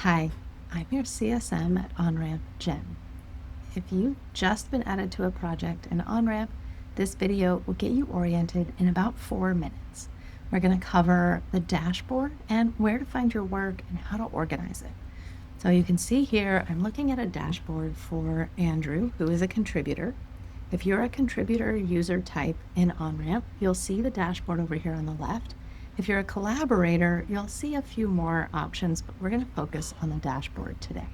Hi, I'm your CSM at OnRamp, Jen. If you've just been added to a project in OnRamp, this video will get you oriented in about 4 minutes. We're going to cover the dashboard and where to find your work and how to organize it. So you can see here, I'm looking at a dashboard for Andrew, who is a contributor. If you're a contributor user type in OnRamp, you'll see the dashboard over here on the left. If you're a collaborator, you'll see a few more options, but we're going to focus on the dashboard today.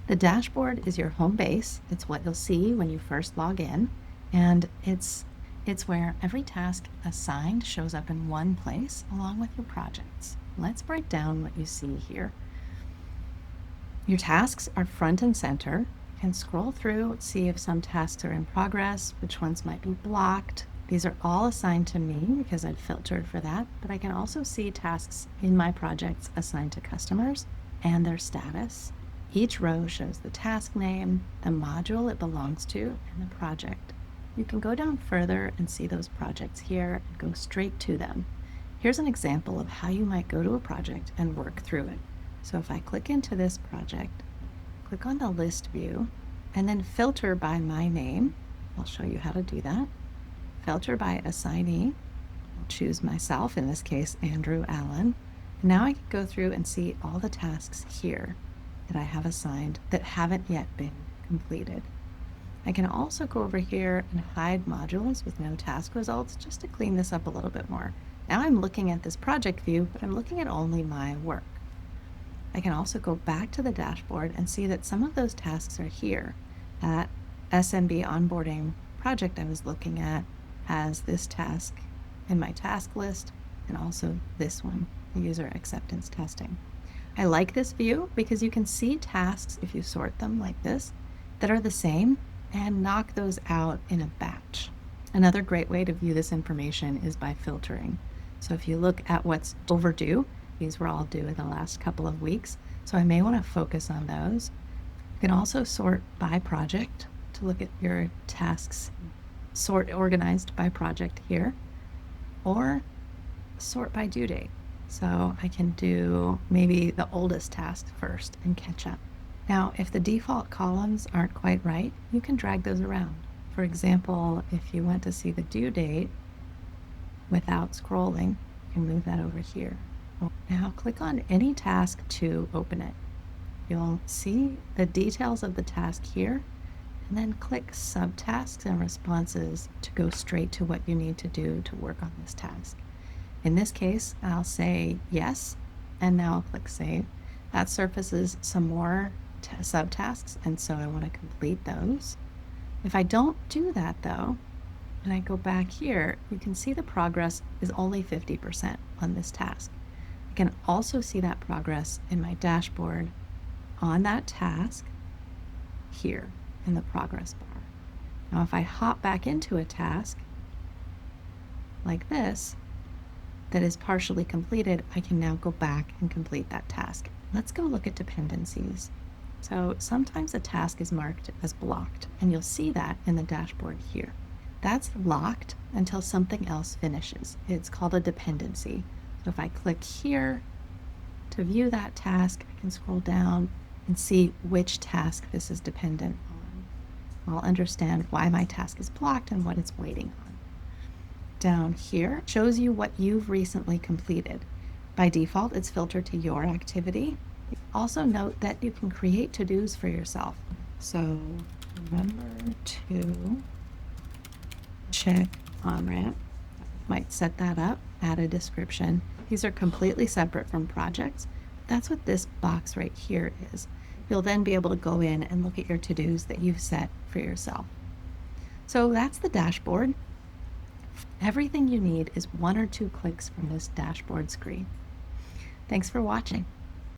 The dashboard is your home base. It's what you'll see when you first log in, and it's where every task assigned shows up in one place along with your projects. Let's break down what you see here. Your tasks are front and center. You can scroll through, see if some tasks are in progress, which ones might be blocked. These are all assigned to me because I've filtered for that, but I can also see tasks in my projects assigned to customers and their status. Each row shows the task name, the module it belongs to, and the project. You can go down further and see those projects here and go straight to them. Here's an example of how you might go to a project and work through it. So if I click into this project, click on the list view, and then filter by my name. I'll show you how to do that. Filter by assignee. I'll choose myself, in this case, Andrew Allen. Now I can go through and see all the tasks here that I have assigned that haven't yet been completed. I can also go over here and hide modules with no task results just to clean this up a little bit more. Now I'm looking at this project view, but I'm looking at only my work. I can also go back to the dashboard and see that some of those tasks are here. That SMB onboarding project I was looking at has this task in my task list, and also this one, the user acceptance testing. I like this view because you can see tasks, if you sort them like this, that are the same and knock those out in a batch. Another great way to view this information is by filtering. So if you look at what's overdue, these were all due in the last couple of weeks, so I may want to focus on those. You can also sort by project to look at your tasks, sort organized by project here, or sort by due date. So I can do maybe the oldest task first and catch up. Now, if the default columns aren't quite right, you can drag those around. For example, if you want to see the due date without scrolling, you can move that over here. Now click on any task to open it. You'll see the details of the task here, and then click subtasks and responses to go straight to what you need to do to work on this task. In this case, I'll say yes, and now I'll click save. That surfaces some more subtasks, and so I want to complete those. If I don't do that though, and I go back here, you can see the progress is only 50% on this task. I can also see that progress in my dashboard on that task here in the progress bar. Now if I hop back into a task like this that is partially completed, I can now go back and complete that task. Let's go look at dependencies. So sometimes a task is marked as blocked, and you'll see that in the dashboard here. That's locked until something else finishes. It's called a dependency. So if I click here to view that task, I can scroll down and see which task this is dependent on. I'll understand why my task is blocked and what it's waiting on. Down here shows you what you've recently completed. By default, it's filtered to your activity. Also note that you can create to-dos for yourself. So remember to check OnRamp. Might set that up, add a description. These are completely separate from projects. That's what this box right here is. You'll then be able to go in and look at your to-dos that you've set for yourself. So that's the dashboard. Everything you need is 1 or 2 clicks from this dashboard screen. Thanks for watching.